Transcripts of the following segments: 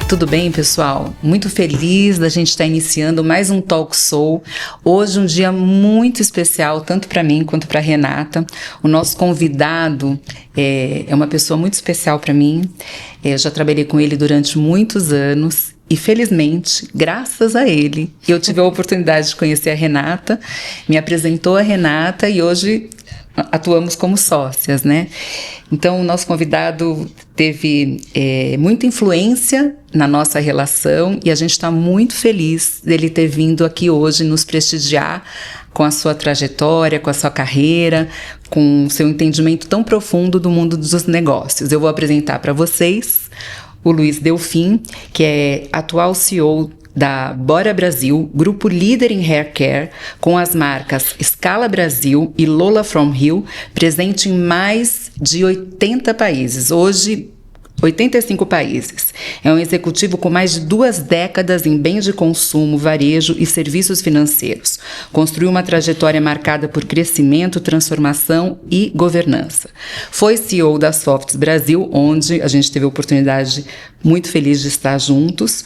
Tudo bem, pessoal? Muito feliz da gente estar iniciando mais um Talk Show. Hoje um dia muito especial, tanto para mim quanto para Renata. O nosso convidado é uma pessoa muito especial para mim. Eu já trabalhei com ele durante muitos anos e, felizmente, graças a ele, eu tive a oportunidade de conhecer a Renata, me apresentou a Renata e hoje atuamos como sócias, né? Então, o nosso convidado teve muita influência na nossa relação e a gente está muito feliz dele ter vindo aqui hoje nos prestigiar com a sua trajetória, com a sua carreira, com o seu entendimento tão profundo do mundo dos negócios. Eu vou apresentar para vocês o Luiz Delfim, que é atual CEO da Bora Brasil, grupo líder em hair care, com as marcas Scala Brasil e Lola From Rio, presente em mais de 80 países. Hoje, 85 países. É um executivo com mais de 2 décadas em bens de consumo, varejo e serviços financeiros. Construiu uma trajetória marcada por crescimento, transformação e governança. Foi CEO da Softs Brasil, onde a gente teve a oportunidade muito feliz de estar juntos,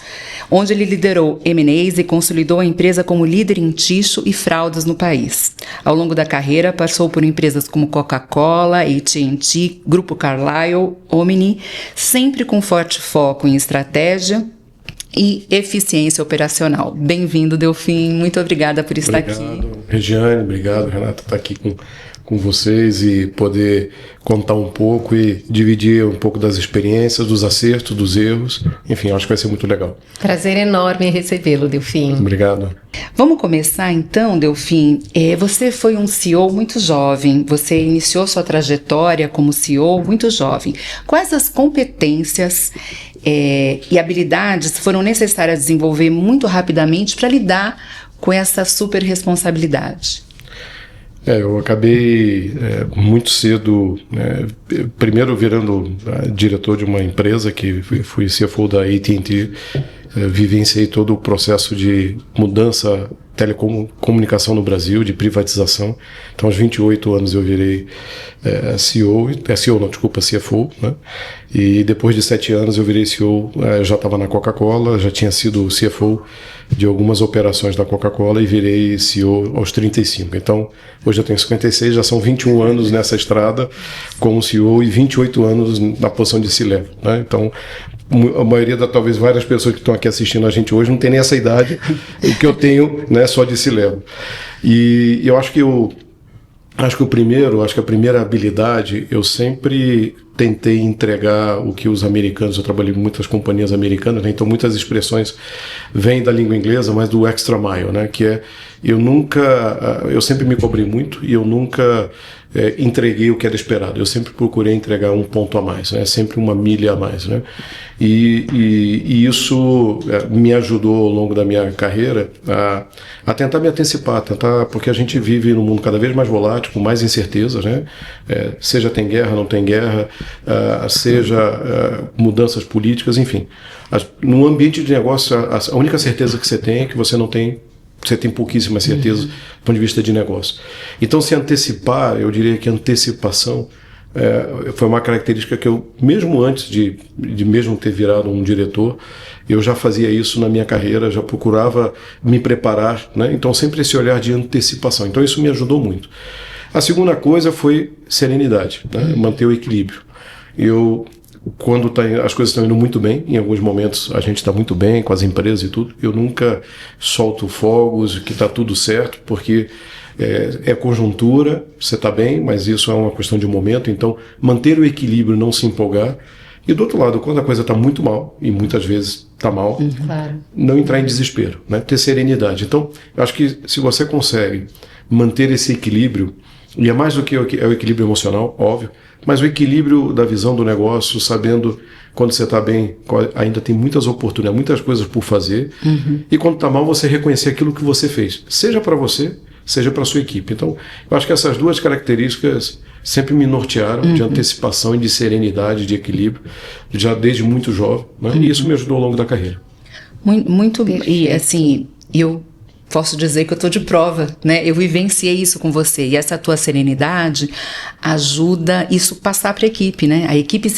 onde ele liderou M&As e consolidou a empresa como líder em tixo e fraldas no país. Ao longo da carreira, passou por empresas como Coca-Cola, AT&T, Grupo Carlyle, Omni, sempre com forte foco em estratégia e eficiência operacional. Bem-vindo, Delfim. Muito obrigada por estar aqui. Obrigado, Regiane. Obrigado, Renata, por estar aqui com vocês e poder contar um pouco e dividir um pouco das experiências, dos acertos, dos erros. Enfim, acho que vai ser muito legal. Prazer enorme recebê-lo, Delfim. Obrigado. Vamos começar então, Delfim. Você foi um CEO muito jovem, você iniciou sua trajetória como CEO muito jovem. Quais as competências e habilidades foram necessárias desenvolver muito rapidamente para lidar com essa super responsabilidade? Eu acabei muito cedo, primeiro virando diretor de uma empresa, que fui CFO da AT&T, vivenciei todo o processo de mudança telecomunicação no Brasil, de privatização. Então, aos 28 anos eu virei CFO, né? E depois de 7 anos eu virei CEO, eu já estava na Coca-Cola, já tinha sido CFO de algumas operações da Coca-Cola e virei CEO aos 35. Então, hoje eu tenho 56, já são 21 anos nessa estrada como CEO e 28 anos na posição de C-Level, né? Então, a maioria talvez várias pessoas que estão aqui assistindo a gente hoje não tem nem essa idade que eu tenho, né, só de C-Level. E eu acho que a primeira habilidade, eu sempre tentei entregar o que os americanos, eu trabalhei em muitas companhias americanas, né, então muitas expressões vêm da língua inglesa, mas do extra mile, né, que é, eu sempre me cobrei muito e eu nunca entreguei o que era esperado. Eu sempre procurei entregar um ponto a mais, né, sempre uma milha a mais, né, e isso me ajudou ao longo da minha carreira a tentar me antecipar, porque a gente vive num mundo cada vez mais volátil, com mais incertezas, né, seja tem guerra, não tem guerra, seja mudanças políticas, enfim. Num ambiente de negócio, a única certeza que você tem é que você tem pouquíssima certeza do ponto de vista de negócio. Então, se antecipar, eu diria que a antecipação foi uma característica que eu, mesmo antes de mesmo ter virado um diretor, eu já fazia isso na minha carreira, já procurava me preparar, né? Então, sempre esse olhar de antecipação. Então, isso me ajudou muito. A segunda coisa foi serenidade, né? Manter o equilíbrio. Quando as coisas estão indo muito bem, em alguns momentos a gente está muito bem com as empresas e tudo, eu nunca solto fogos, que está tudo certo, porque é conjuntura, você está bem, mas isso é uma questão de momento, então manter o equilíbrio, não se empolgar. E do outro lado, quando a coisa está muito mal, e muitas vezes está mal, claro, não entrar em desespero, né? Ter serenidade. Então, eu acho que se você consegue manter esse equilíbrio, e é mais do que o equilíbrio emocional, óbvio, mas o equilíbrio da visão do negócio, sabendo quando você está bem, ainda tem muitas oportunidades, muitas coisas por fazer, e quando está mal, você reconhecer aquilo que você fez, seja para você, seja para a sua equipe. Então, eu acho que essas duas características sempre me nortearam, de antecipação e de serenidade, de equilíbrio, já desde muito jovem, né? E isso me ajudou ao longo da carreira. Muito, e assim, eu posso dizer que eu estou de prova, né? Eu vivenciei isso com você, e essa tua serenidade ajuda isso passar para a equipe, né? A equipe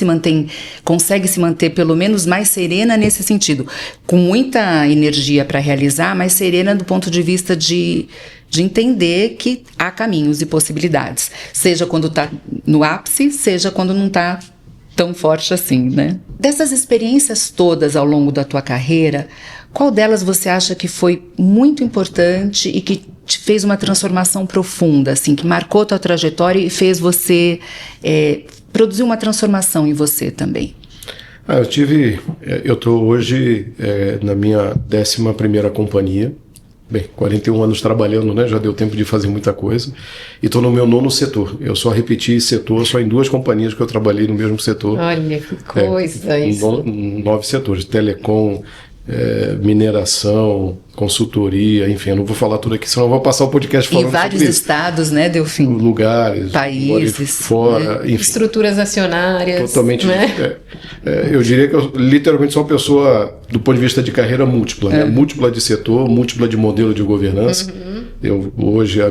consegue se manter pelo menos mais serena nesse sentido, com muita energia para realizar, mas serena do ponto de vista de entender que há caminhos e possibilidades, seja quando está no ápice, seja quando não está tão forte assim, né? Dessas experiências todas ao longo da tua carreira, qual delas você acha que foi muito importante e que te fez uma transformação profunda, assim, que marcou tua trajetória e fez você produzir uma transformação em você também? Eu estou hoje na minha 11ª companhia. Bem, 41 anos trabalhando, né? Já deu tempo de fazer muita coisa. E estou no meu 9º setor. Eu só repeti setor só em 2 companhias que eu trabalhei no mesmo setor. Olha, que coisa isso. 9 setores: telecom, mineração, consultoria, enfim, eu não vou falar tudo aqui, senão eu vou passar o podcast falando sobre isso. Em vários estados, né, Delfim? Lugares, países, fora, enfim. Estruturas acionárias. Totalmente. Né? Eu diria que eu literalmente sou uma pessoa, do ponto de vista de carreira, múltipla. Né? Múltipla de setor, múltipla de modelo de governança. Hoje, a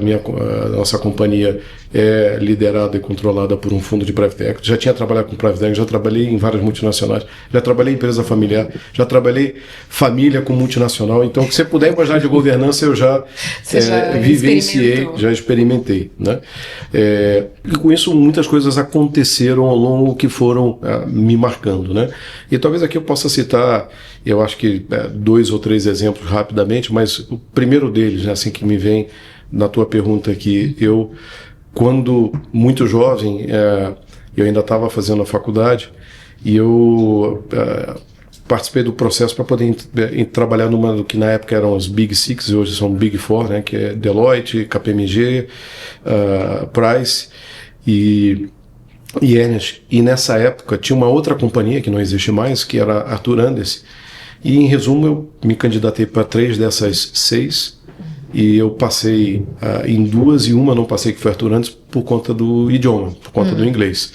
nossa companhia é liderada e controlada por um fundo de private equity. Já tinha trabalhado com private equity, já trabalhei em várias multinacionais, já trabalhei em empresa familiar, já trabalhei família com multinacional. Então, o que você puder imaginar de governança, eu já vivenciei, já experimentei. Né? E com isso, muitas coisas aconteceram ao longo que foram me marcando. Né? E talvez aqui eu possa citar, eu acho que 2 ou 3 exemplos rapidamente, mas o primeiro deles, né, assim que me vem na tua pergunta aqui, quando muito jovem, eu ainda estava fazendo a faculdade e eu participei do processo para poder trabalhar numa do que na época eram os Big Six, hoje são Big Four, né, que é Deloitte, KPMG, Price e Ernst. E nessa época tinha uma outra companhia que não existe mais, que era Arthur Andersen. E em resumo eu me candidatei para 3 dessas 6 e eu passei em 2 e uma não passei, que foi Arthur Andersen, por conta do idioma, por conta do inglês,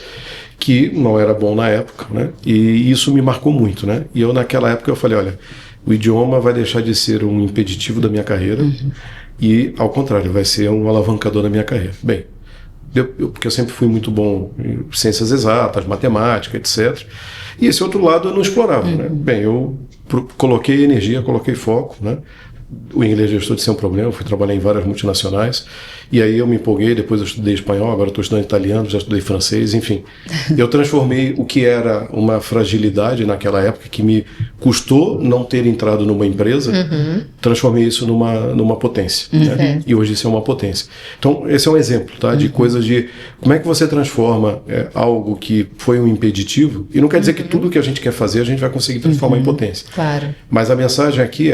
que não era bom na época, né? E isso me marcou muito, né? E eu naquela época eu falei, olha, o idioma vai deixar de ser um impeditivo da minha carreira e, ao contrário, vai ser um alavancador da minha carreira. Bem, porque eu sempre fui muito bom em ciências exatas, matemática, etc. E esse outro lado eu não explorava, né? Bem, eu coloquei energia, coloquei foco, né? O inglês deixou de ser um problema, eu fui trabalhar em várias multinacionais, e aí eu me empolguei, depois eu estudei espanhol, agora estou estudando italiano, já estudei francês, enfim. Eu transformei o que era uma fragilidade naquela época, que me custou não ter entrado numa empresa, transformei isso numa potência. Né? E hoje isso é uma potência. Então, esse é um exemplo, tá? De coisas de como é que você transforma algo que foi um impeditivo, e não quer dizer que tudo que a gente quer fazer a gente vai conseguir transformar em potência. Claro. Mas a mensagem aqui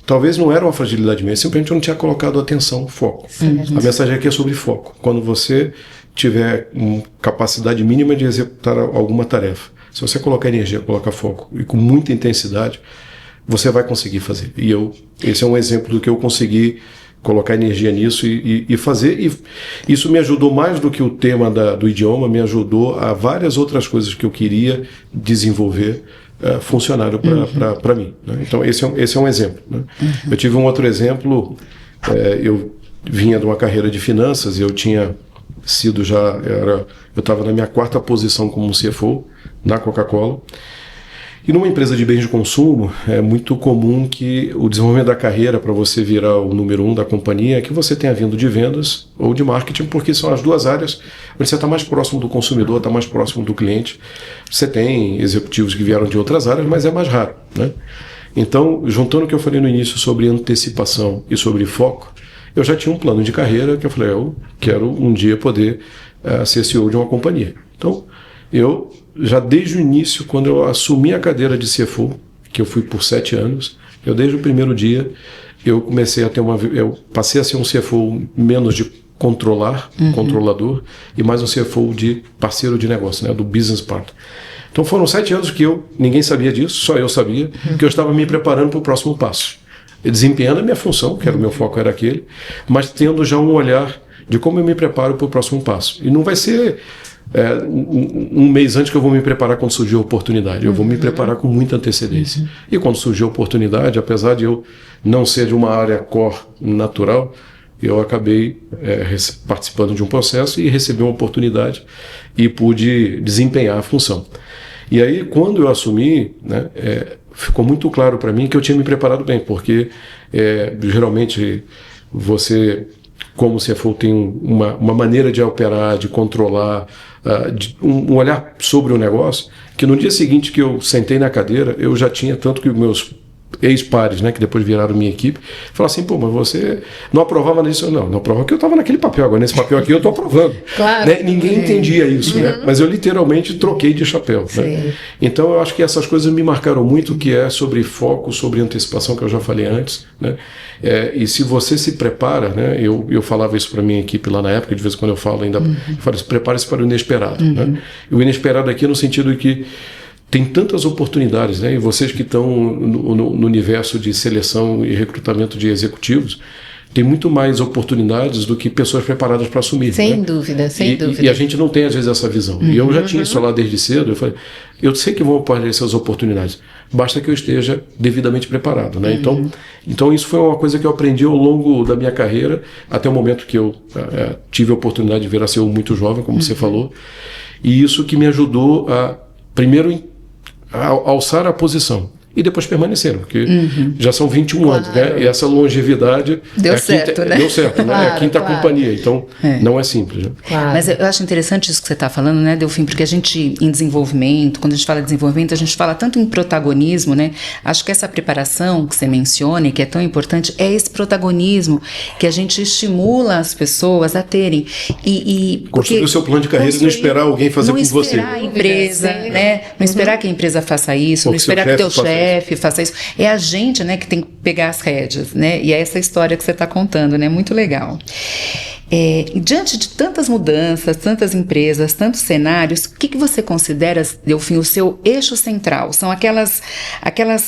talvez não era uma fragilidade minha, simplesmente eu não tinha colocado atenção, foco. A mensagem aqui é sobre foco. Quando você tiver capacidade mínima de executar alguma tarefa, se você colocar energia, colocar foco e com muita intensidade, você vai conseguir fazer. E esse é um exemplo do que eu consegui colocar energia nisso e fazer. E isso me ajudou mais do que o tema do idioma, me ajudou a várias outras coisas que eu queria desenvolver funcionário para mim. Né? Então, esse é um exemplo. Né? Eu tive um outro exemplo, eu vinha de uma carreira de finanças e eu tinha sido eu estava na minha 4ª posição como CFO na Coca-Cola. E numa empresa de bens de consumo, é muito comum que o desenvolvimento da carreira para você virar o número 1 da companhia é que você tenha vindo de vendas ou de marketing, porque são as 2 áreas onde você está mais próximo do consumidor, está mais próximo do cliente. Você tem executivos que vieram de outras áreas, mas é mais raro. Né? Então, juntando o que eu falei no início sobre antecipação e sobre foco, eu já tinha um plano de carreira que eu falei, eu quero um dia poder ser CEO de uma companhia. Então, eu já desde o início, quando eu assumi a cadeira de CFO, que eu fui por 7 anos, desde o primeiro dia, eu comecei a ter eu passei a ser um CFO menos de controlador, e mais um CFO de parceiro de negócio, né, do business partner. Então foram 7 anos que ninguém sabia disso, só eu sabia, que eu estava me preparando para o próximo passo. Desempenhando a minha função, que era o meu foco era aquele, mas tendo já um olhar de como eu me preparo para o próximo passo. E não vai ser um mês antes que eu vou me preparar quando surgir a oportunidade. Eu vou me preparar com muita antecedência. E quando surgir a oportunidade, apesar de eu não ser de uma área core natural, eu acabei participando de um processo e recebi uma oportunidade e pude desempenhar a função. E aí, quando eu assumi, né, ficou muito claro para mim que eu tinha me preparado bem, porque geralmente você, como CFO, tem uma maneira de operar, de controlar, um olhar sobre o negócio, que no dia seguinte que eu sentei na cadeira, eu já tinha, tanto que meus ex-pares, né, que depois viraram minha equipe, falaram assim, pô, mas você não aprovava nisso? Não aprovava porque eu estava naquele papel, agora nesse papel aqui eu estou aprovando. Claro. Né? Ninguém entendia isso, né? Mas eu literalmente troquei de chapéu. Né? Então eu acho que essas coisas me marcaram muito, que é sobre foco, sobre antecipação, que eu já falei antes, né? E se você se prepara, né? Eu falava isso para minha equipe lá na época, de vez em quando eu falo ainda, eu falo, prepare-se para o inesperado. Né? E o inesperado aqui no sentido de que tem tantas oportunidades, né? E vocês que estão no universo de seleção e recrutamento de executivos, tem muito mais oportunidades do que pessoas preparadas para assumir. Sem né? dúvida, sem dúvida. E a gente não tem, às vezes, essa visão. E eu já tinha isso lá desde cedo. Eu falei, eu sei que vão aparecer as oportunidades, basta que eu esteja devidamente preparado. Né? Então, isso foi uma coisa que eu aprendi ao longo da minha carreira, até o momento que eu tive a oportunidade de vir a ser muito jovem, como você falou. E isso que me ajudou a, primeiro, alçar a posição e depois permaneceram, porque já são 21 anos, né? E essa longevidade deu certo, né? Deu certo, né? É a quinta companhia, então não é simples. Né? Claro. Mas eu acho interessante isso que você está falando, né, Delfim? Porque a gente, em desenvolvimento, quando a gente fala de desenvolvimento, a gente fala tanto em protagonismo, né? Acho que essa preparação que você menciona e que é tão importante é esse protagonismo que a gente estimula as pessoas a terem. Construir o seu plano de carreira e não esperar alguém fazer com você. Não esperar a empresa, né? Não esperar que a empresa faça isso, não esperar que o teu chefe faça isso. É a gente, né, que tem que pegar as rédeas, né? E é essa história que você está contando, né? Muito legal. Diante de tantas mudanças, tantas empresas, tantos cenários, o que você considera, Delfim, o seu eixo central? São aquelas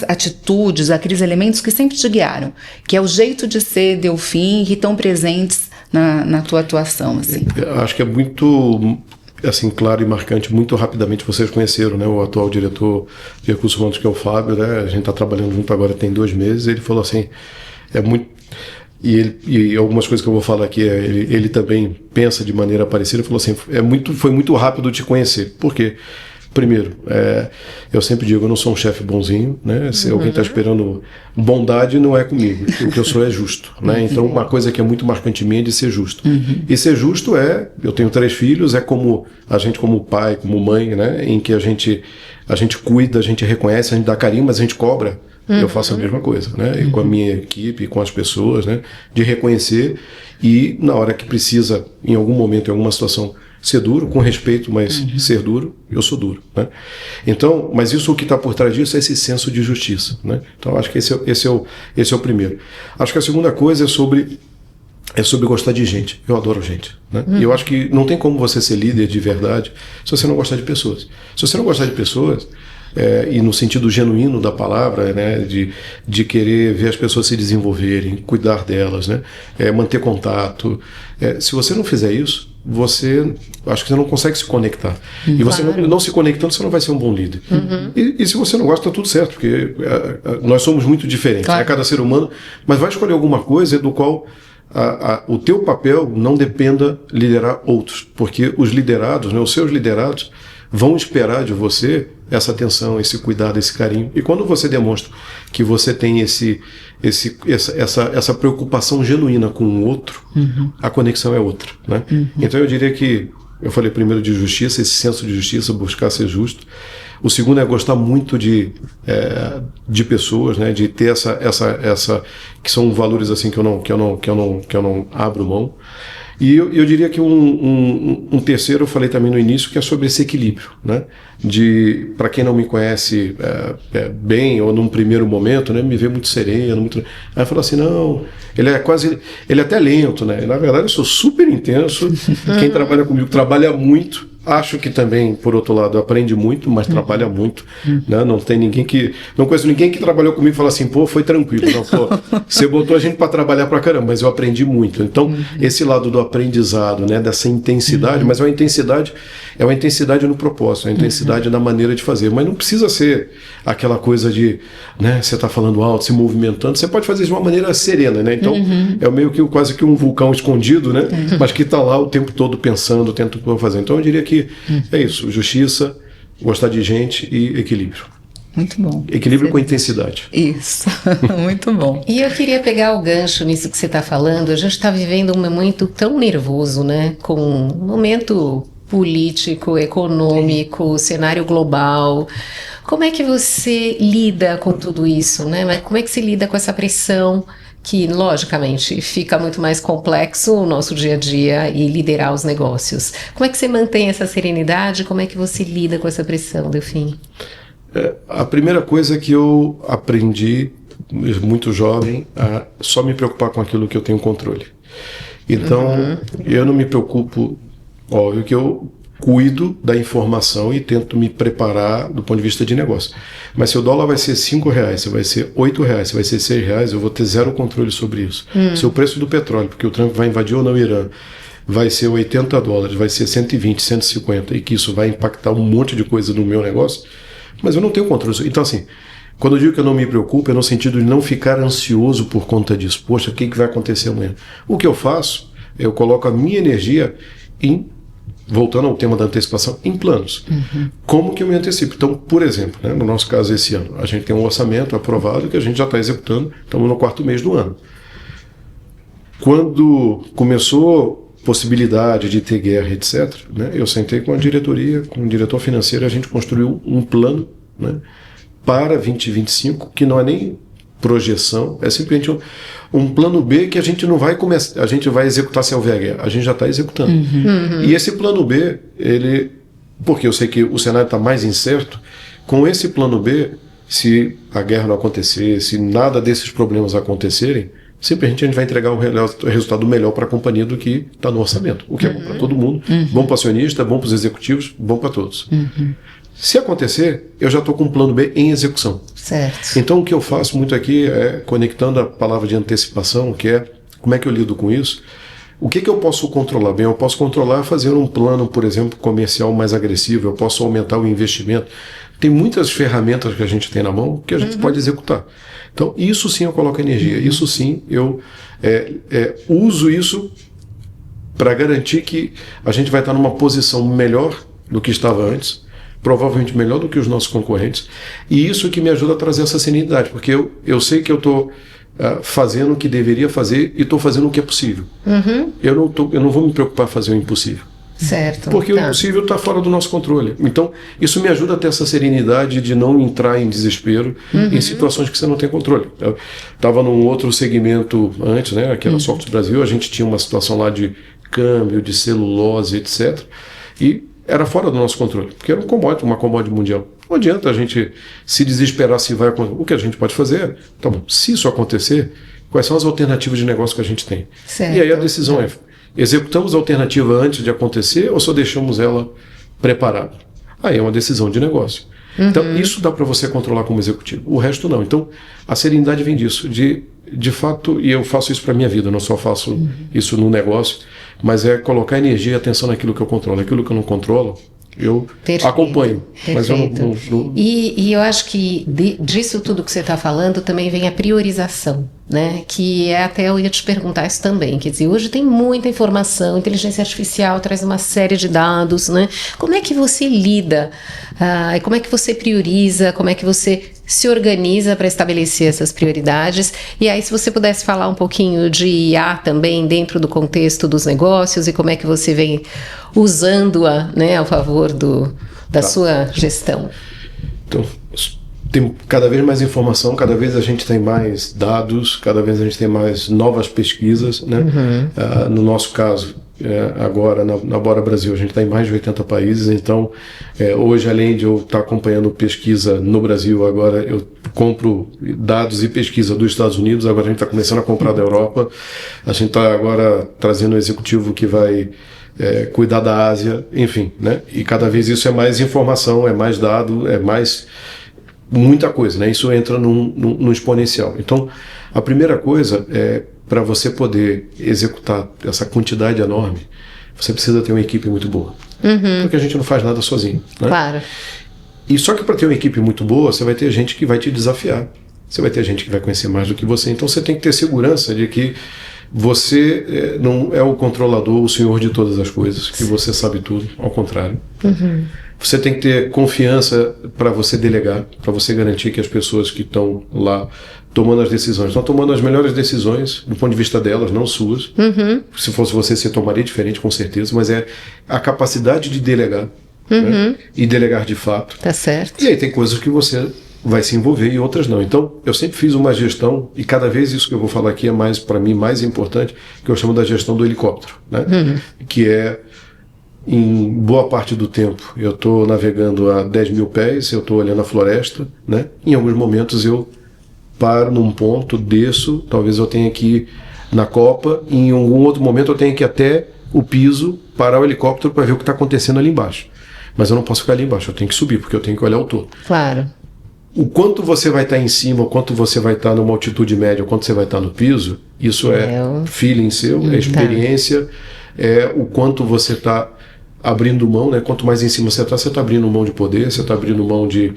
atitudes, aqueles elementos que sempre te guiaram, que é o jeito de ser Delfim, que estão presentes na tua atuação, assim. Acho que é muito, assim, claro e marcante. Muito rapidamente vocês conheceram, né, o atual diretor de recursos humanos, que é o Fábio, né? A gente está trabalhando junto agora tem 2 meses. Ele falou assim, e algumas coisas que eu vou falar aqui, ele também pensa de maneira parecida. Ele falou assim, foi muito rápido te conhecer. Por quê? Primeiro, eu sempre digo, eu não sou um chefe bonzinho, né? Se alguém está esperando bondade, não é comigo. O que eu sou é justo, né? Então, uma coisa que é muito marcante em mim é de ser justo. E ser justo eu tenho 3 filhos, é como a gente, como pai, como mãe, né? Em que a gente cuida, a gente reconhece, a gente dá carinho, mas a gente cobra. Eu faço a mesma coisa, né? E com a minha equipe, com as pessoas, né? De reconhecer e, na hora que precisa, em algum momento, em alguma situação, ser duro, com respeito, mas ser duro, eu sou duro, né? Então, mas isso, o que está por trás disso é esse senso de justiça, né? Então, acho que esse é o primeiro. Acho que a segunda coisa é sobre gostar de gente. Eu adoro gente, né? E eu acho que não tem como você ser líder de verdade se você não gostar de pessoas. Se você não gostar de pessoas, e no sentido genuíno da palavra, né, de querer ver as pessoas se desenvolverem, cuidar delas, né, manter contato. Se você não fizer isso, acho que você não consegue se conectar. E você não se conectando, você não vai ser um bom líder. E se você não gosta, tá tudo certo, porque nós somos muito diferentes, claro. Cada ser humano, mas vai escolher alguma coisa do qual o teu papel não dependa liderar outros, porque os liderados, né, os seus liderados, vão esperar de você essa atenção, esse cuidado, esse carinho. E quando você demonstra que você tem essa preocupação genuína com o outro, a conexão é outra, né? Então eu diria que, eu falei primeiro de justiça, esse senso de justiça, buscar ser justo. O segundo é gostar muito de pessoas, né? De ter essa que são valores assim que eu não abro mão. E eu diria que um terceiro, eu falei também no início, que é sobre esse equilíbrio, né? Para quem não me conhece bem, ou num primeiro momento, né, me vê muito sereno, muito... Aí fala assim, não, ele é até lento, né? Na verdade, eu sou super intenso. Quem trabalha comigo trabalha muito, Acho que também, por outro lado, aprende muito, mas trabalha muito. Né? Não tem ninguém que... Não conheço ninguém que trabalhou comigo e falou assim, pô, foi tranquilo. Não, pô, você botou a gente para trabalhar pra caramba, mas eu aprendi muito. Então, esse lado do aprendizado, né? Dessa intensidade, mas é uma intensidade no propósito, é uma intensidade na maneira de fazer. Mas não precisa ser aquela coisa de, né? Você está falando alto, se movimentando. Você pode fazer isso de uma maneira serena, né? Então, é meio que quase que um vulcão escondido, né? Mas que está lá o tempo todo pensando, o tempo todo fazendo. Então, eu diria que é isso, justiça, gostar de gente e equilíbrio. Muito bom. Equilíbrio com intensidade. Isso, muito bom. E eu queria pegar o gancho nisso que você está falando. A gente está vivendo um momento tão nervoso, né? Com um momento político, econômico, cenário global. Como é que você lida com tudo isso, né? Como é que se lida com essa pressão que, logicamente, fica muito mais complexo o nosso dia a dia e liderar os negócios? Como é que você mantém essa serenidade? Como é que você lida com essa pressão, Delfim? A primeira coisa que eu aprendi, muito jovem, a só me preocupar com aquilo que eu tenho controle. Então, eu não me preocupo, óbvio que eu cuido da informação e tento me preparar do ponto de vista de negócio. Mas se o dólar vai ser R$5, se vai ser R$8, se vai ser R$6, eu vou ter zero controle sobre isso. Se o preço do petróleo, porque o Trump vai invadir ou não o Irã, vai ser $80, vai ser 120, 150, e que isso vai impactar um monte de coisa no meu negócio, mas eu não tenho controle. Então, assim, quando eu digo que eu não me preocupo, é no sentido de não ficar ansioso por conta disso. Poxa, o que vai acontecer amanhã? O que eu faço, eu coloco a minha energia em, voltando ao tema da antecipação, em planos. Como que eu me antecipo? Então, por exemplo, né, no nosso caso esse ano, a gente tem um orçamento aprovado que a gente já está executando, estamos no 4º mês do ano. Quando começou possibilidade de ter guerra, etc., né, eu sentei com a diretoria, com o diretor financeiro, a gente construiu um plano, né, para 2025, que não é nem projeção, é simplesmente um plano B que a gente não vai começar, a gente vai executar se houver guerra, a gente já está executando. E esse plano B, porque eu sei que o cenário está mais incerto, com esse plano B, se a guerra não acontecer, se nada desses problemas acontecerem, simplesmente a gente vai entregar um resultado melhor para a companhia do que está no orçamento, o que é bom para todo mundo, bom para o acionista, bom para os executivos, bom para todos. Se acontecer, eu já estou com um plano B em execução. Certo. Então o que eu faço muito aqui é, conectando a palavra de antecipação, que é como é que eu lido com isso, o que eu posso controlar? Bem, eu posso controlar fazendo um plano, por exemplo, comercial mais agressivo, eu posso aumentar o investimento. Tem muitas ferramentas que a gente tem na mão que a gente pode executar. Então, isso sim eu coloco energia, isso sim eu uso isso para garantir que a gente vai estar numa posição melhor do que estava antes, provavelmente melhor do que os nossos concorrentes, e isso que me ajuda a trazer essa serenidade, porque eu sei que eu estou fazendo o que deveria fazer e estou fazendo o que é possível. Eu não vou me preocupar em fazer o impossível. Certo. Porque o impossível está fora do nosso controle. Então, isso me ajuda a ter essa serenidade de não entrar em desespero em situações que você não tem controle. Eu estava num outro segmento antes, né, aqui na Software Brasil, a gente tinha uma situação lá de câmbio, de celulose, etc. E era fora do nosso controle, porque era uma commodity mundial. Não adianta a gente se desesperar se vai acontecer. O que a gente pode fazer é, tá bom, se isso acontecer, quais são as alternativas de negócio que a gente tem? Certo. E aí a decisão é, executamos a alternativa antes de acontecer ou só deixamos ela preparada? Aí é uma decisão de negócio. Então, isso dá para você controlar como executivo. O resto não. Então, a serenidade vem disso. De fato, e eu faço isso para a minha vida, eu não só faço isso no negócio, mas é colocar energia e atenção naquilo que eu controlo. Aquilo que eu não controlo, eu acompanho. Mas eu não... E eu acho que disso tudo que você está falando também vem a priorização, né? Que é até eu ia te perguntar isso também. Quer dizer, hoje tem muita informação, inteligência artificial traz uma série de dados, né? Como é que você lida? Como é que você prioriza? Como é que você se organiza para estabelecer essas prioridades? E aí, se você pudesse falar um pouquinho de IA também dentro do contexto dos negócios e como é que você vem usando-a, né, ao favor da sua gestão. Então, tem cada vez mais informação, cada vez a gente tem mais dados, cada vez a gente tem mais novas pesquisas, né? No nosso caso, agora na Bora Brasil, a gente está em mais de 80 países, então hoje, além de eu estar acompanhando pesquisa no Brasil, agora eu compro dados e pesquisa dos Estados Unidos, agora a gente está começando a comprar da Europa, a gente está agora trazendo um executivo que vai cuidar da Ásia, enfim, né? E cada vez isso é mais informação, é mais dado, é mais muita coisa, né? Isso entra num exponencial. Então, a primeira coisa é, para você poder executar essa quantidade enorme, você precisa ter uma equipe muito boa. Porque a gente não faz nada sozinho, né? Claro. E só que para ter uma equipe muito boa, você vai ter gente que vai te desafiar. Você vai ter gente que vai conhecer mais do que você. Então você tem que ter segurança de que você não é o controlador, o senhor de todas as coisas, que você sabe tudo, ao contrário. Você tem que ter confiança para você delegar, para você garantir que as pessoas que estão lá tomando as decisões estão tomando as melhores decisões do ponto de vista delas, não suas. Se fosse você tomaria diferente, com certeza, mas é a capacidade de delegar, né? E delegar de fato. Tá certo. E aí tem coisas que você vai se envolver e outras não. Então, eu sempre fiz uma gestão, e cada vez isso que eu vou falar aqui é mais, para mim, mais importante, que eu chamo da gestão do helicóptero, né? Que é, em boa parte do tempo, eu estou navegando a 10 mil pés, eu estou olhando a floresta, né? Em alguns momentos eu paro num ponto, desço, talvez eu tenha que ir na copa, e em algum outro momento eu tenho que ir até o piso, parar o helicóptero para ver o que está acontecendo ali embaixo. Mas eu não posso ficar ali embaixo, eu tenho que subir, porque eu tenho que olhar o todo. Claro. O quanto você vai estar em cima, o quanto você vai estar numa altitude média, o quanto você vai estar no piso, isso é feeling seu, é experiência, é o quanto você está abrindo mão, né? Quanto mais em cima você está abrindo mão de poder, você está abrindo mão de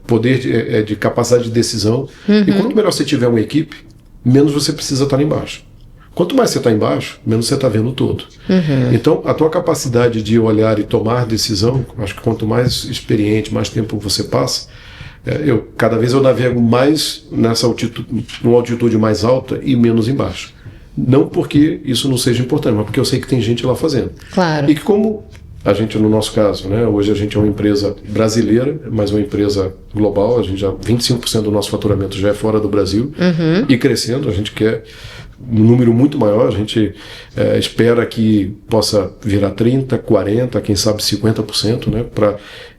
poder, de capacidade de decisão. E quanto melhor você tiver uma equipe, menos você precisa estar lá embaixo. Quanto mais você está embaixo, menos você está vendo o todo. Então, a tua capacidade de olhar e tomar decisão, acho que quanto mais experiente, mais tempo você passa, cada vez eu navego mais numa altitude mais alta e menos embaixo. Não porque isso não seja importante, mas porque eu sei que tem gente lá fazendo. Claro. E que como a gente, no nosso caso, né, hoje a gente é uma empresa brasileira, mas uma empresa global, a gente já 25% do nosso faturamento já é fora do Brasil e crescendo, a gente quer um número muito maior, a gente espera que possa virar 30%, 40%, quem sabe 50%, né,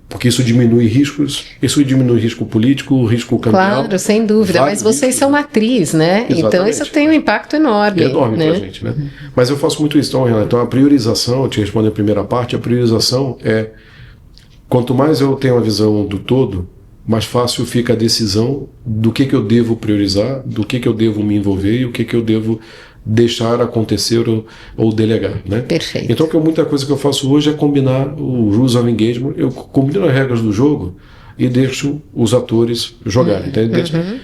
porque isso diminui riscos, isso diminui risco político, risco cambial. Claro, sem dúvida, mas vocês são matriz, né? Exatamente. Então isso tem um impacto enorme. É enorme, né, pra gente, né? Mas eu faço muito isso, então, Renato. Então a priorização, eu te respondo a primeira parte, a priorização é, quanto mais eu tenho a visão do todo, mais fácil fica a decisão do que eu devo priorizar, do que eu devo me envolver e o que eu devo deixar acontecer ou delegar, né? Perfeito. Então, muita coisa que eu faço hoje é combinar o Rules of Engagement, eu combino as regras do jogo e deixo os atores jogarem.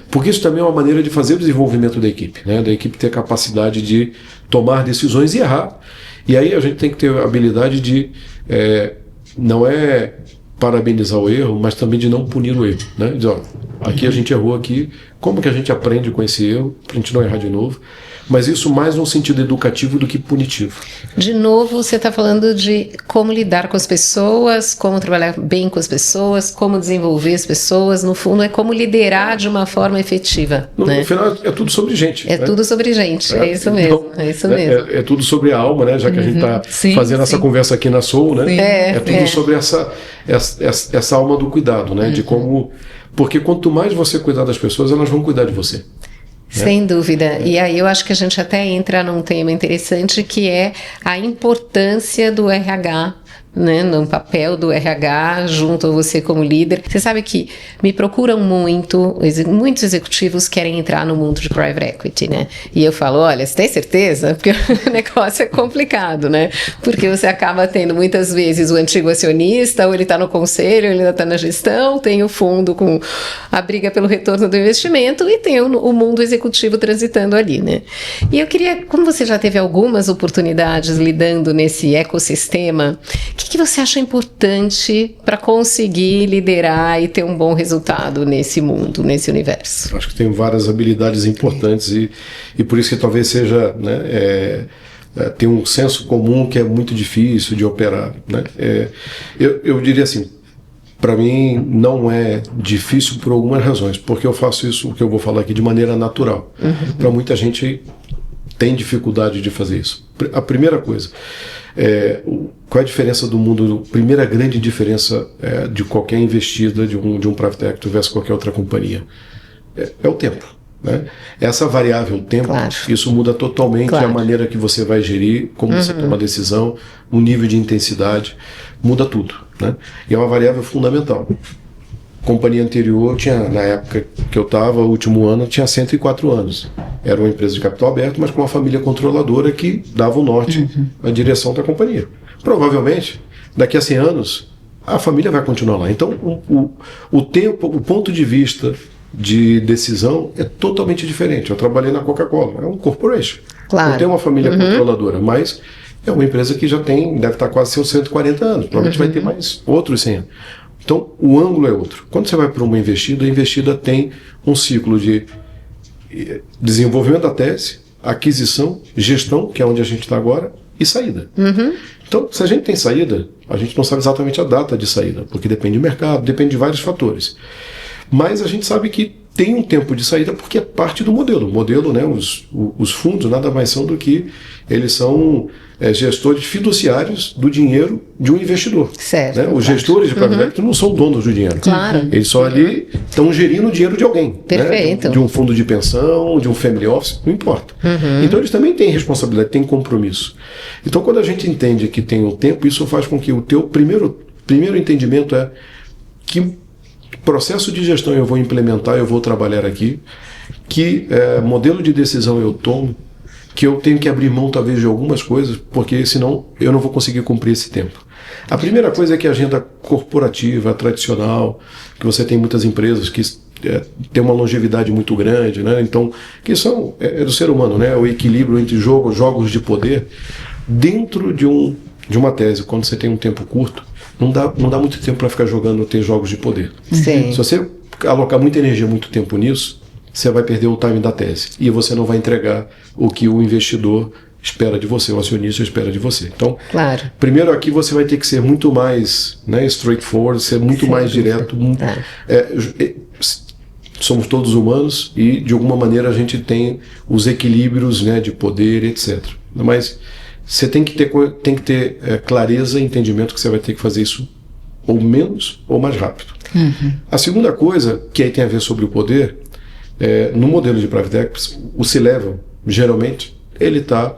Porque isso também é uma maneira de fazer o desenvolvimento da equipe, né? Da equipe ter capacidade de tomar decisões e errar. E aí a gente tem que ter a habilidade de, não é parabenizar o erro, mas também de não punir o erro, né? Dizer, ó, aqui a gente errou aqui, como que a gente aprende com esse erro, para a gente não errar de novo? Mas isso mais no sentido educativo do que punitivo. De novo, você está falando de como lidar com as pessoas, como trabalhar bem com as pessoas, como desenvolver as pessoas. No fundo, é como liderar de uma forma efetiva. No final, é tudo sobre gente. É, né? Tudo sobre gente, é isso mesmo. Então, é isso mesmo. É tudo sobre a alma, né? Já que a gente está fazendo essa conversa aqui na Soul, né? É tudo sobre essa alma do cuidado, né? De como... Porque quanto mais você cuidar das pessoas, elas vão cuidar de você. Sem dúvida. E aí eu acho que a gente até entra num tema interessante que é a importância do RH, né, no papel do RH junto a você como líder. Você sabe que me procuram muitos executivos querem entrar no mundo de private equity, né? E eu falo, olha, você tem certeza? Porque o negócio é complicado, né? Porque você acaba tendo muitas vezes o antigo acionista, ou ele está no conselho, ou ele ainda está na gestão, tem o fundo com a briga pelo retorno do investimento e tem o mundo executivo transitando ali, né? E eu queria, como você já teve algumas oportunidades lidando nesse ecossistema, o que você acha importante para conseguir liderar e ter um bom resultado nesse mundo, nesse universo? Acho que tem várias habilidades importantes e por isso que talvez seja, né, tem um senso comum que é muito difícil de operar, né? Eu diria assim, para mim não é difícil por algumas razões, porque eu faço isso, o que eu vou falar aqui, de maneira natural. Para muita gente tem dificuldade de fazer isso. A primeira coisa, qual é a diferença do mundo? A primeira grande diferença de qualquer investida de um private equity versus qualquer outra companhia é o tempo. né? Essa variável tempo, Claro. isso muda totalmente Claro. a maneira que você vai gerir, como você toma a decisão, o nível de intensidade, muda tudo, né? E é uma variável fundamental. Companhia anterior tinha, na época que eu estava, o último ano, tinha 104 anos. Era uma empresa de capital aberto, mas com uma família controladora que dava o norte, a direção da companhia. Provavelmente, daqui a 100 anos, a família vai continuar lá. Então, o tempo, o ponto de vista de decisão é totalmente diferente. Eu trabalhei na Coca-Cola, é um corporation. Claro. Não tem uma família controladora, mas é uma empresa que já tem, deve estar quase seus 140 anos. Provavelmente vai ter mais outros 100 anos. Então, o ângulo é outro. Quando você vai para uma investida, a investida tem um ciclo de desenvolvimento da tese, aquisição, gestão, que é onde a gente está agora, e saída. Então, se a gente tem saída, a gente não sabe exatamente a data de saída, porque depende do mercado, depende de vários fatores. Mas a gente sabe que tem um tempo de saída porque é parte do modelo. O modelo, né, os fundos nada mais são do que eles são gestores fiduciários do dinheiro de um investidor. Certo, Né? Os claro. gestores de private equity não são donos do dinheiro. Claro. Eles só ali estão gerindo o dinheiro de alguém. Perfeito. Né? De um fundo de pensão, de um family office, não importa. Então eles também têm responsabilidade, têm compromisso. Então quando a gente entende que tem um tempo, isso faz com que o teu primeiro entendimento é que processo de gestão eu vou implementar, eu vou trabalhar aqui, que modelo de decisão eu tomo, que eu tenho que abrir mão talvez de algumas coisas, porque senão eu não vou conseguir cumprir esse tempo. A primeira coisa é que a agenda corporativa, tradicional, que você tem muitas empresas que tem uma longevidade muito grande, né? Então, que são do ser humano, né? O equilíbrio entre jogos de poder dentro de uma tese. Quando você tem um tempo curto, não dá muito tempo para ficar jogando, ter jogos de poder. Sim. Se você alocar muita energia, muito tempo nisso, você vai perder o time da tese e você não vai entregar o que o investidor espera de você, o acionista espera de você. Então, Claro. primeiro aqui você vai ter que ser muito mais, né, straightforward, ser muito mais direto. Somos todos humanos e de alguma maneira a gente tem os equilíbrios, né, de poder, etc. Mas você tem que ter clareza e entendimento que você vai ter que fazer isso ou menos ou mais rápido. A segunda coisa, que aí tem a ver sobre o poder, no modelo de private equity, o C-level, geralmente, ele está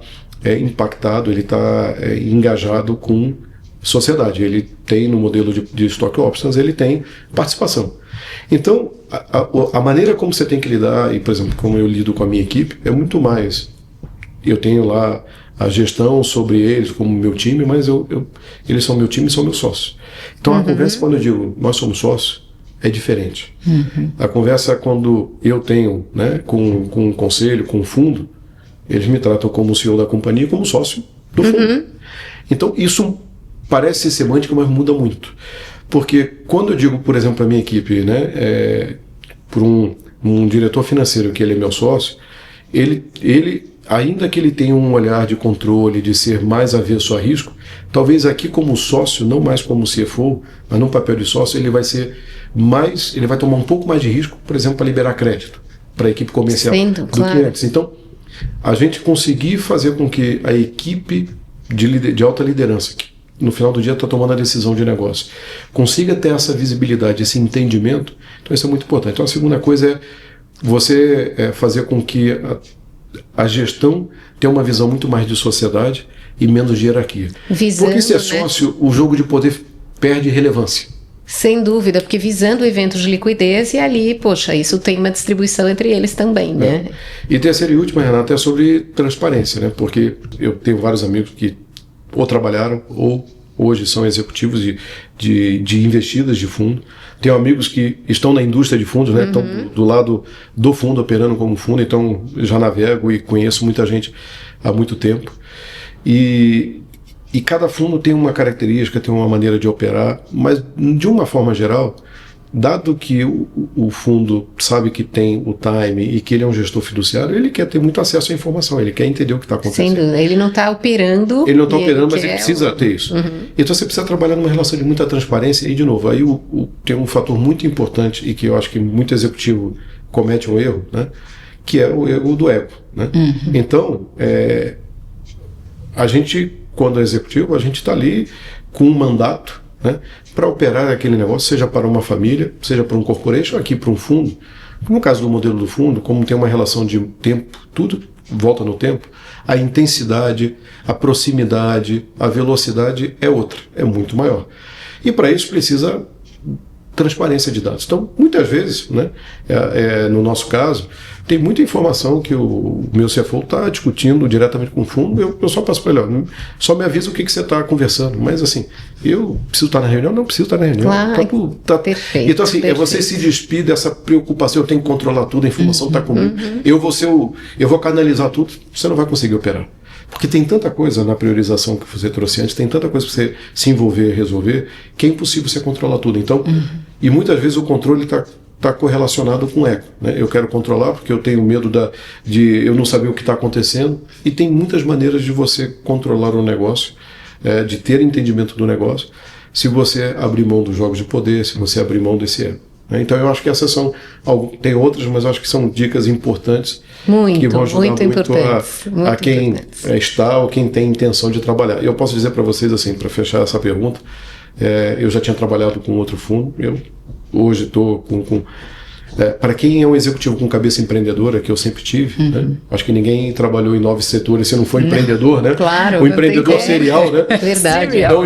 impactado, ele está engajado com sociedade. Ele tem, no modelo de stock options, ele tem participação. Então, a maneira como você tem que lidar, e por exemplo, como eu lido com a minha equipe, é muito mais. Eu tenho lá a gestão sobre eles como meu time, mas eles são meu time e são meus sócios. Então a conversa, quando eu digo nós somos sócios, é diferente. A conversa quando eu tenho, né, com o conselho, com o fundo, eles me tratam como CEO da companhia, como sócio do fundo. Então isso parece ser semântica, mas muda muito. Porque quando eu digo, por exemplo, para a minha equipe, né, por um diretor financeiro que ele é meu sócio, ele ainda que ele tenha um olhar de controle, de ser mais avesso a risco, talvez aqui como sócio, não mais como CFO, mas no papel de sócio, ele vai tomar um pouco mais de risco, por exemplo, para liberar crédito para a equipe comercial do que antes. Então, a gente conseguir fazer com que a equipe de alta liderança, que no final do dia está tomando a decisão de negócio, consiga ter essa visibilidade, esse entendimento, então isso é muito importante. Então a segunda coisa é você fazer com que a gestão tenha uma visão muito mais de sociedade e menos de hierarquia. Porque se é sócio, o jogo de poder perde relevância. Sem dúvida, porque visando eventos de liquidez e ali, poxa, isso tem uma distribuição entre eles também, né? E terceira e última, Renata, é sobre transparência, né? Porque eu tenho vários amigos que ou trabalharam ou hoje são executivos de investidas de fundo. Tenho amigos que estão na indústria de fundos, né? Estão do lado do fundo, operando como fundo, então já navego e conheço muita gente há muito tempo. E cada fundo tem uma característica, tem uma maneira de operar, mas de uma forma geral, dado que o fundo sabe que tem o time e que ele é um gestor fiduciário, ele quer ter muito acesso à informação, ele quer entender o que está acontecendo. Sem dúvida, ele não está operando. Ele não está operando, mas ele precisa ter isso. Então você precisa trabalhar numa relação de muita transparência e, de novo, aí tem um fator muito importante e que eu acho que muito executivo comete um erro, né? Que é o erro do ego, né? Então, a gente, quando é executivo, a gente está ali com um mandato, né, para operar aquele negócio, seja para uma família, seja para um corporation, aqui para um fundo, No caso do modelo do fundo, como tem uma relação de tempo, tudo volta no tempo, a intensidade, a proximidade, a velocidade é outra, é muito maior. E para isso precisa transparência de dados. Então, muitas vezes, né, no nosso caso, tem muita informação que o meu CFO está discutindo diretamente com o fundo, eu só passo para ele, só me avisa o que você está conversando, mas assim, eu preciso estar na reunião? Não preciso estar na reunião. Claro, perfeito. Então assim, perfeito. Você se despir dessa preocupação, eu tenho que controlar tudo, a informação está comigo, eu vou canalizar tudo, você não vai conseguir operar. Porque tem tanta coisa na priorização que você trouxe antes, tem tanta coisa para você se envolver e resolver, que é impossível você controlar tudo. Então, e muitas vezes o controle está correlacionado com o ego. Né? Eu quero controlar porque eu tenho medo de eu não saber o que está acontecendo. E tem muitas maneiras de você controlar o negócio, de ter entendimento do negócio, se você abrir mão dos jogos de poder, se você abrir mão desse ego. Então eu acho que essas são, tem outras, mas eu acho que são dicas importantes que vão ajudar muito a quem está ou quem tem intenção de trabalhar. Eu posso dizer para vocês assim, para fechar essa pergunta, eu já tinha trabalhado com outro fundo, eu hoje estou para quem é um executivo com cabeça empreendedora, que eu sempre tive, né? Acho que ninguém trabalhou em 9 setores se não for empreendedor, né? Claro, o empreendedor serial, né? Verdade. Então,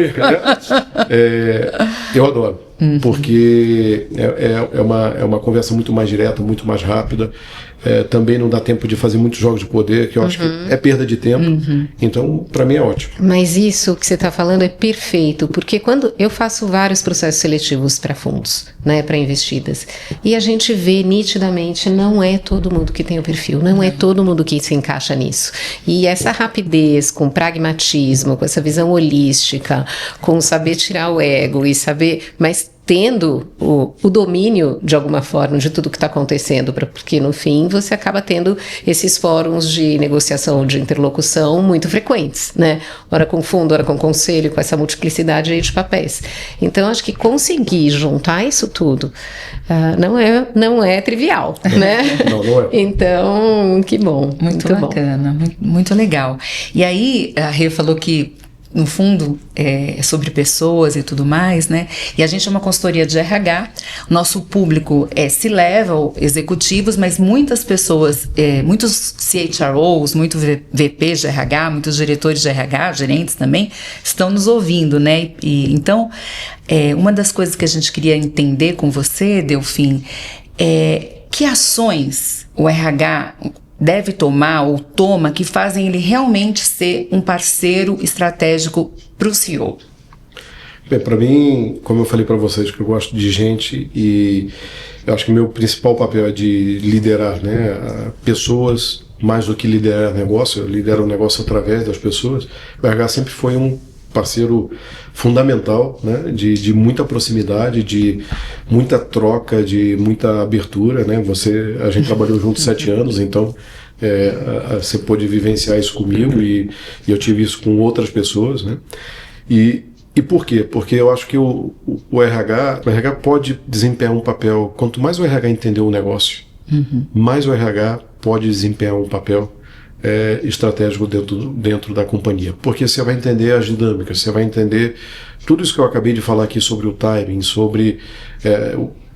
eu adoro, porque é uma conversa muito mais direta, muito mais rápida. Também não dá tempo de fazer muitos jogos de poder, que eu acho que é perda de tempo. Então, para mim é ótimo. Mas isso que você está falando é perfeito, porque quando eu faço vários processos seletivos para fundos, né, para investidas, e a gente vê nitidamente, não é todo mundo que tem o perfil, não é todo mundo que se encaixa nisso. E essa rapidez, com pragmatismo, com essa visão holística, com saber tirar o ego e saber, mas tendo o domínio, de alguma forma, de tudo que está acontecendo, porque no fim você acaba tendo esses fóruns de negociação, de interlocução muito frequentes, né? Ora com fundo, ora com conselho, com essa multiplicidade aí de papéis. Então, acho que conseguir juntar isso tudo não é trivial, né? Não é. Então, que bom. Muito bacana, bom. Muito legal. E aí, a Rê falou que no fundo, é sobre pessoas e tudo mais, né? E a gente é uma consultoria de RH, nosso público é C-level, executivos, mas muitas pessoas, muitos CHROs, muitos VPs de RH, muitos diretores de RH, gerentes também, estão nos ouvindo, né? E então, uma das coisas que a gente queria entender com você, Delfim, é que ações o RH deve tomar ou toma que fazem ele realmente ser um parceiro estratégico para o CEO? Bem, para mim, como eu falei para vocês, que eu gosto de gente e eu acho que o meu principal papel é de liderar, né, pessoas, mais do que liderar negócio. Eu lidero o negócio através das pessoas. O RH sempre foi um parceiro fundamental, né, de muita proximidade, de muita troca, de muita abertura, né? A gente trabalhou juntos 7 anos, então você pôde vivenciar isso comigo e eu tive isso com outras pessoas, né? E por quê? Porque eu acho que o RH pode desempenhar um papel, quanto mais o RH entender o negócio, mais o RH pode desempenhar um papel estratégico dentro da companhia, porque você vai entender as dinâmicas, você vai entender tudo isso que eu acabei de falar aqui sobre o timing, sobre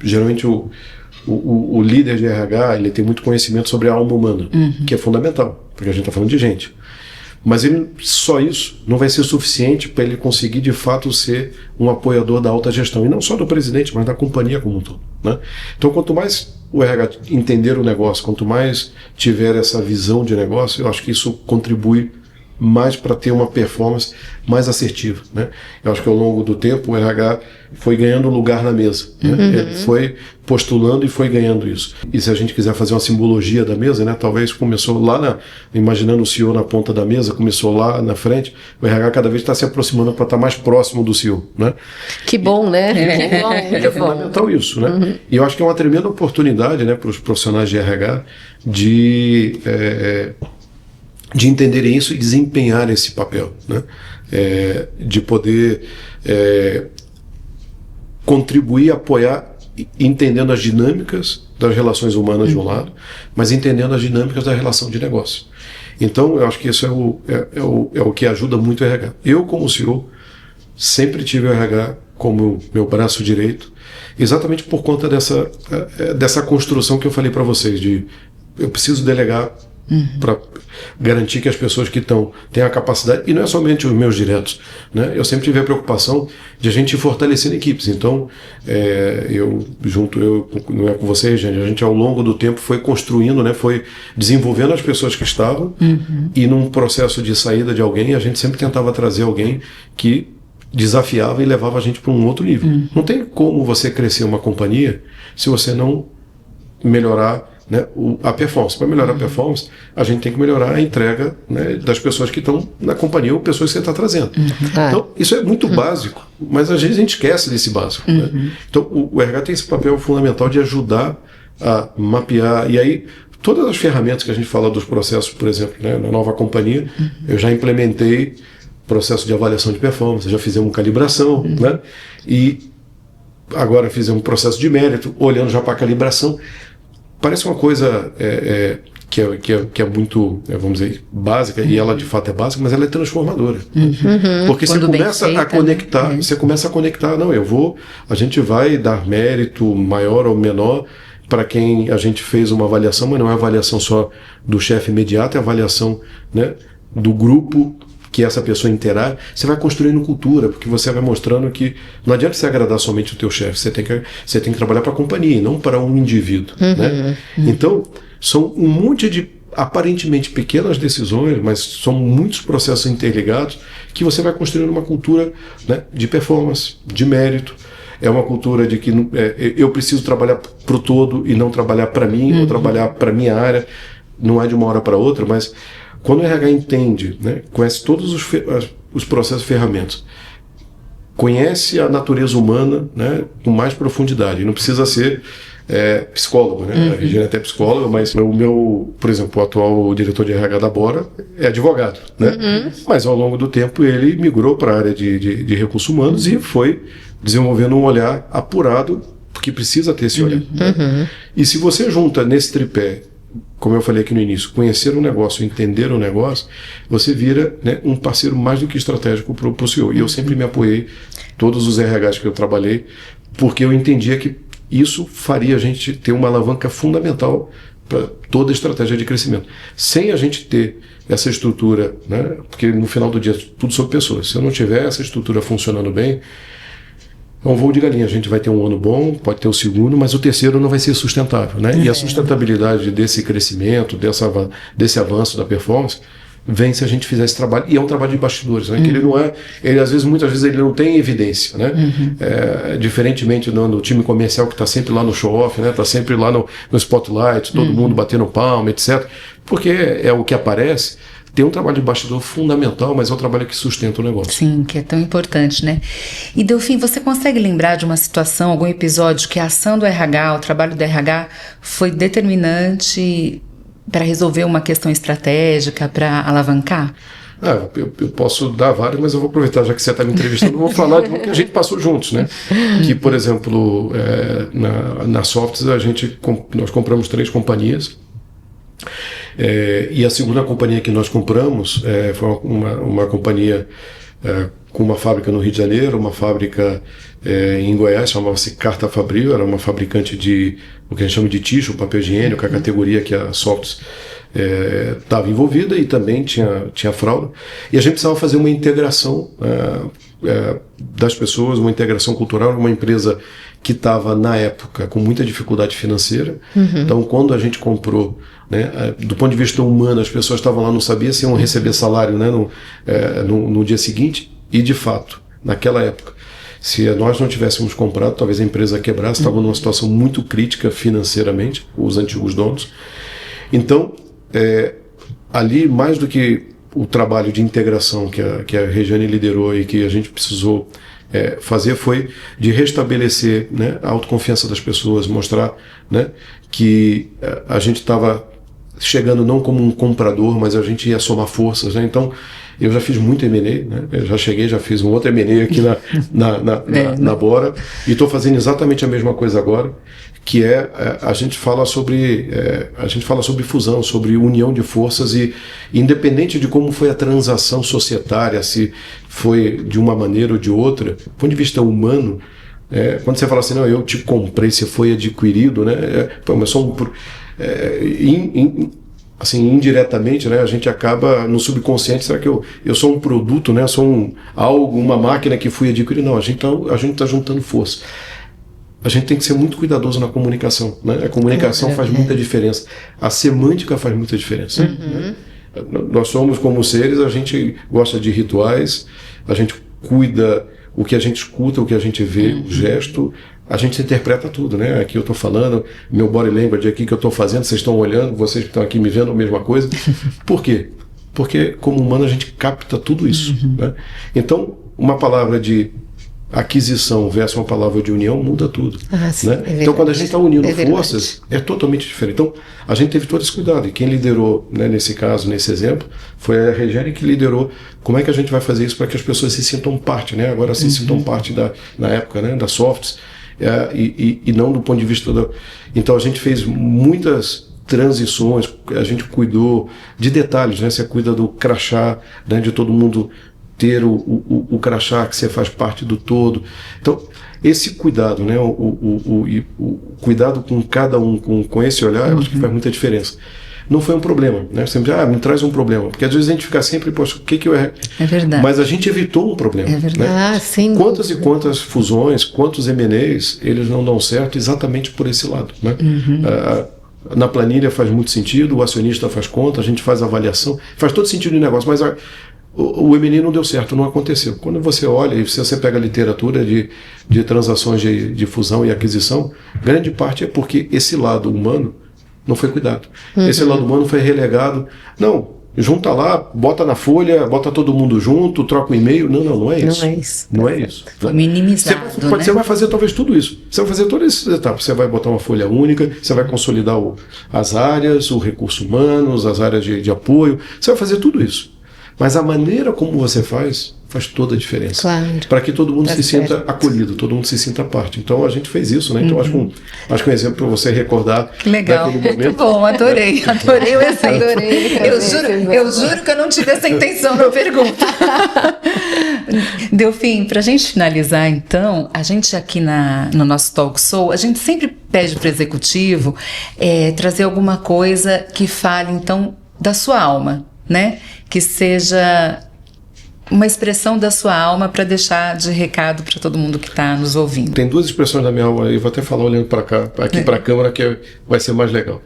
geralmente o líder de RH, ele tem muito conhecimento sobre a alma humana, que é fundamental, porque a gente está falando de gente. Mas só isso não vai ser suficiente para ele conseguir de fato ser um apoiador da alta gestão, e não só do presidente, mas da companhia como um todo, né? Então, quanto mais o RH entender o negócio, quanto mais tiver essa visão de negócio, eu acho que isso contribui mais para ter uma performance mais assertiva, né? Eu acho que ao longo do tempo o RH foi ganhando lugar na mesa, né? Ele foi postulando e foi ganhando isso. E se a gente quiser fazer uma simbologia da mesa, né? Talvez começou lá, imaginando o CEO na ponta da mesa, começou lá na frente, o RH cada vez está se aproximando para estar mais próximo do CEO, né? Que bom, né? Que bom, é fundamental isso, né? E eu acho que é uma tremenda oportunidade, né, para os profissionais de RH de entenderem isso e desempenhar esse papel, né? De poder contribuir, apoiar, entendendo as dinâmicas das relações humanas de um lado, mas entendendo as dinâmicas da relação de negócio. Então, eu acho que isso é o que ajuda muito o RH. Eu, como CEO, sempre tive o RH como meu braço direito, exatamente por conta dessa construção que eu falei para vocês, de eu preciso delegar para garantir que as pessoas que têm a capacidade, e não é somente os meus diretos, né? Eu sempre tive a preocupação de a gente ir fortalecendo equipes. Então, eu não é com vocês, gente, a gente ao longo do tempo foi construindo, né? Foi desenvolvendo as pessoas que estavam, e num processo de saída de alguém, a gente sempre tentava trazer alguém que desafiava e levava a gente para um outro nível. Não tem como você crescer uma companhia se você não melhorar, né, a performance. Para melhorar a performance, a gente tem que melhorar a entrega, né, das pessoas que estão na companhia ou pessoas que você está trazendo. Então, isso é muito básico, mas às vezes a gente esquece desse básico. Né? Então, o RH tem esse papel fundamental de ajudar a mapear, e aí todas as ferramentas que a gente fala dos processos, por exemplo, né, na nova companhia, eu já implementei processo de avaliação de performance, já fizemos calibração, né, e agora fizemos um processo de mérito, olhando já para a calibração. Parece uma coisa que é muito, vamos dizer, básica, e ela de fato é básica, mas ela é transformadora. Porque você começa a conectar, você começa a conectar, não, a gente vai dar mérito maior ou menor para quem a gente fez uma avaliação, mas não é avaliação só do chefe imediato, é avaliação, né, do grupo que essa pessoa interage. Você vai construindo cultura, porque você vai mostrando que não adianta você agradar somente o teu chefe, você tem que trabalhar para a companhia e não para um indivíduo. Né? Então, são um monte de aparentemente pequenas decisões, mas são muitos processos interligados que você vai construindo uma cultura, né, de performance, de mérito. É uma cultura de que eu preciso trabalhar para o todo e não trabalhar para mim ou trabalhar para a minha área. Não é de uma hora para outra, mas quando o RH entende, né, conhece todos os processos e ferramentas, conhece a natureza humana, né, com mais profundidade, não precisa ser psicólogo, né? A Regina é até psicóloga, mas por exemplo, o atual diretor de RH da Bora é advogado, né? Mas ao longo do tempo ele migrou para a área de recursos humanos e foi desenvolvendo um olhar apurado, porque precisa ter esse olhar. Né? E se você junta nesse tripé, como eu falei aqui no início, conhecer o negócio, entender o negócio, você vira, né, um parceiro mais do que estratégico para o CEO. E eu sempre me apoiei, todos os RHs que eu trabalhei, porque eu entendia que isso faria a gente ter uma alavanca fundamental para toda a estratégia de crescimento. Sem a gente ter essa estrutura, né, porque no final do dia tudo sobre pessoas. Se eu não tiver essa estrutura funcionando bem, é um voo de galinha. A gente vai ter um ano bom, pode ter o segundo, mas o terceiro não vai ser sustentável. Né? E a sustentabilidade desse crescimento, desse avanço da performance, vem se a gente fizer esse trabalho. E é um trabalho de bastidores, né? Que ele não é, muitas vezes ele não tem evidência, né? Diferentemente do time comercial que está sempre lá no show-off, né? Está sempre lá no spotlight, todo mundo batendo palma, etc. Porque é o que aparece. Tem um trabalho de bastidor fundamental, mas é um trabalho que sustenta o negócio. Sim, que é tão importante, né? E, Delfim, você consegue lembrar de uma situação, algum episódio que a ação do RH, o trabalho do RH foi determinante para resolver uma questão estratégica, para alavancar? Eu posso dar vários, mas eu vou aproveitar, já que você está me entrevistando, eu vou falar de um que a gente passou juntos, né? Que, por exemplo, na Softs nós compramos 3 companhias. E a segunda companhia que nós compramos foi uma companhia com uma fábrica no Rio de Janeiro, uma fábrica em Goiás, chamava-se Carta Fabril, era uma fabricante de o que a gente chama de tixo, papel higiênico, a categoria que a Softs estava envolvida, e também tinha fralda. E a gente precisava fazer uma integração das pessoas, uma integração cultural, uma empresa que estava, na época, com muita dificuldade financeira. Então, quando a gente comprou, né, do ponto de vista humano, as pessoas estavam lá, não sabiam se iam receber salário, né, no dia seguinte, e de fato, naquela época, se nós não tivéssemos comprado, talvez a empresa quebrasse, estava numa situação muito crítica financeiramente, os antigos donos. Então, ali, mais do que o trabalho de integração que a Regiane liderou e que a gente precisou fazer, foi de restabelecer, né, a autoconfiança das pessoas, mostrar, né, que a gente estava chegando não como um comprador, mas a gente ia somar forças. Né? Então, eu já fiz muito M&A, né? Eu já fiz um outro M&A aqui na Bora, e estou fazendo exatamente a mesma coisa agora. que a gente fala sobre fusão, sobre união de forças, e independente de como foi a transação societária, se foi de uma maneira ou de outra, do ponto de vista humano, quando você fala assim, não, eu te comprei, você foi adquirido, né? Mas assim, indiretamente, né, a gente acaba no subconsciente, será que eu sou um produto, né, sou uma máquina que fui adquirido? Não, a gente tá juntando força. A gente tem que ser muito cuidadoso na comunicação, né? A comunicação faz muita diferença. A semântica faz muita diferença. Né? Nós somos como seres, a gente gosta de rituais, a gente cuida o que a gente escuta, o que a gente vê, o gesto, a gente interpreta tudo, né? Aqui eu estou falando, meu body language aqui que eu estou fazendo, vocês estão olhando, vocês que estão aqui me vendo, a mesma coisa. Por quê? Porque como humano a gente capta tudo isso. Né? Então, uma palavra de aquisição versus uma palavra de união muda tudo. Sim, né? Então, quando a gente está unindo forças, é totalmente diferente. Então, a gente teve todo esse cuidado. E quem liderou, né, nesse caso, nesse exemplo, foi a Regiane que liderou. Como é que a gente vai fazer isso para que as pessoas se sintam parte, né? Agora se sintam parte na época, né, da Softs, e não do ponto de vista da... Então, a gente fez muitas transições, a gente cuidou de detalhes, né? Você cuida do crachá, né, de todo mundo ter o crachá, que você faz parte do todo. Então, esse cuidado, né, o cuidado com cada um, com esse olhar, eu acho que faz muita diferença. Não foi um problema, né? Sempre, me traz um problema. Porque às vezes a gente fica sempre, poxa, o que eu erro? É verdade. Mas a gente evitou um problema. É verdade. Né? Sim. Quantas e quantas fusões, quantos M&As, eles não dão certo exatamente por esse lado, né? Na planilha faz muito sentido, o acionista faz conta, a gente faz avaliação, faz todo sentido no negócio, mas o M&A não deu certo, não aconteceu. Quando você olha e você pega a literatura de transações de fusão e aquisição, grande parte é porque esse lado humano não foi cuidado. Esse lado humano foi relegado. Não, junta lá, bota na folha, bota todo mundo junto, troca o e-mail. Não é isso. Não é isso. Não é isso. Foi minimizado, você vai fazer talvez tudo isso. Você vai fazer todas essas etapas. Você vai botar uma folha única, você vai consolidar as áreas, o recurso humano, as áreas de apoio. Você vai fazer tudo isso. Mas a maneira como você faz toda a diferença. Claro. Para que todo mundo se sinta acolhido, todo mundo se sinta parte. Então a gente fez isso, né? Então acho que um exemplo para você recordar. Legal. Muito bom, adorei o exemplo. Eu juro que eu não tive essa intenção na pergunta. Delfim, para a gente finalizar então, a gente aqui no nosso Talk Show, a gente sempre pede para o executivo trazer alguma coisa que fale então da sua alma, né? Que seja uma expressão da sua alma para deixar de recado para todo mundo que está nos ouvindo. Tem duas expressões da minha alma, eu vou até falar olhando para cá, aqui para a câmera, que vai ser mais legal.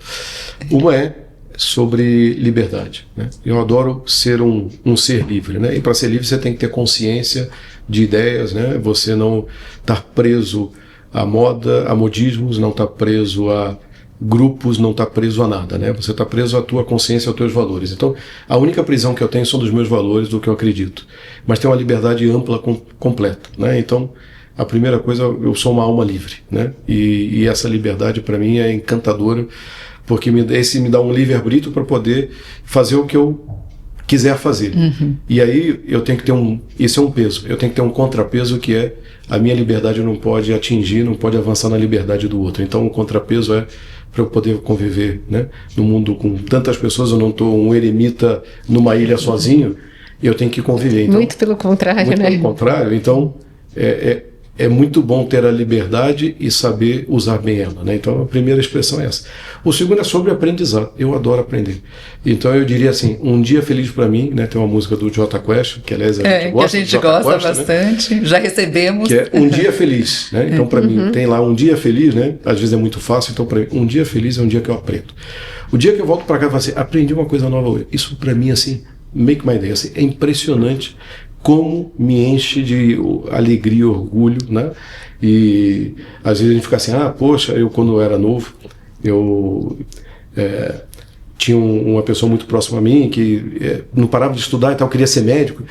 Uma é sobre liberdade, né? Eu adoro ser um ser livre, né? E para ser livre você tem que ter consciência de ideias, né? Você não estar preso à moda, a modismos, não estar preso a grupos, não está preso a nada, né? Você está preso à tua consciência, aos teus valores. Então, a única prisão que eu tenho são dos meus valores, do que eu acredito. Mas tem uma liberdade ampla, completa, né? Então, a primeira coisa, eu sou uma alma livre, né? E essa liberdade, para mim, é encantadora, porque esse me dá um livre-arbítrio para poder fazer o que eu quiser fazer. E aí, eu tenho que ter isso é um peso, eu tenho que ter um contrapeso, que é a minha liberdade não pode atingir, não pode avançar na liberdade do outro. Então, o contrapeso é para eu poder conviver, né, no mundo com tantas pessoas. Eu não estou um eremita numa ilha sozinho, eu tenho que conviver. Então, muito pelo contrário, muito né? Pelo contrário. Então, é muito bom ter a liberdade e saber usar bem ela, né? Então, a primeira expressão é essa. O segundo é sobre aprendizado. Eu adoro aprender. Então, eu diria assim, um dia feliz para mim, né? Tem uma música do Jota Quest, que aliás que a gente gosta bastante, né? Já recebemos. Que é um dia feliz, né? Então, para mim, tem lá um dia feliz, né? Às vezes é muito fácil, então para mim, um dia feliz é um dia que eu aprendo. O dia que eu volto para cá e falo assim, aprendi uma coisa nova hoje. Isso para mim, assim, make my day. Assim, é impressionante como me enche de alegria e orgulho, né? E às vezes a gente fica assim, poxa, eu quando eu era novo, eu tinha uma pessoa muito próxima a mim que não parava de estudar e tal, queria ser médico.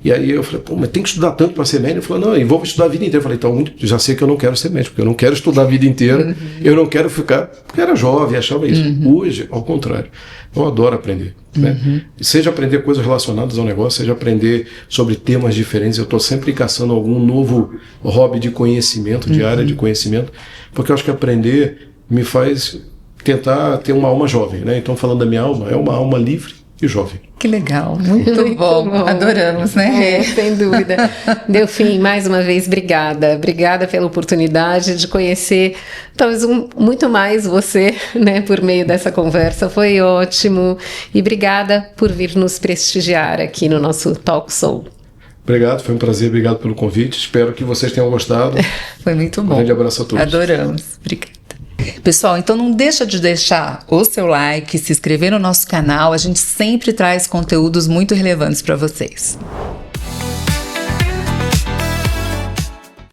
E aí eu falei, mas tem que estudar tanto para ser médico? Ele falou, não, e vou estudar a vida inteira. Eu falei, então, já sei que eu não quero ser médico, porque eu não quero estudar a vida inteira, eu não quero ficar, porque era jovem, achava isso. Hoje, ao contrário, eu adoro aprender. Né? Seja aprender coisas relacionadas ao negócio, seja aprender sobre temas diferentes, eu estou sempre caçando algum novo hobby de conhecimento, de área de conhecimento, porque eu acho que aprender me faz tentar ter uma alma jovem, né? Então, falando da minha alma, é uma alma livre e jovem. Que legal, muito bom. Adoramos, né? Sem dúvida. Delfim, mais uma vez, obrigada. Obrigada pela oportunidade de conhecer talvez muito mais você, né, por meio dessa conversa. Foi ótimo. E obrigada por vir nos prestigiar aqui no nosso Talk Soul. Obrigado, foi um prazer. Obrigado pelo convite. Espero que vocês tenham gostado. Foi muito bom. Um grande abraço a todos. Adoramos. Obrigada. Pessoal, então não deixa de deixar o seu like, se inscrever no nosso canal. A gente sempre traz conteúdos muito relevantes para vocês.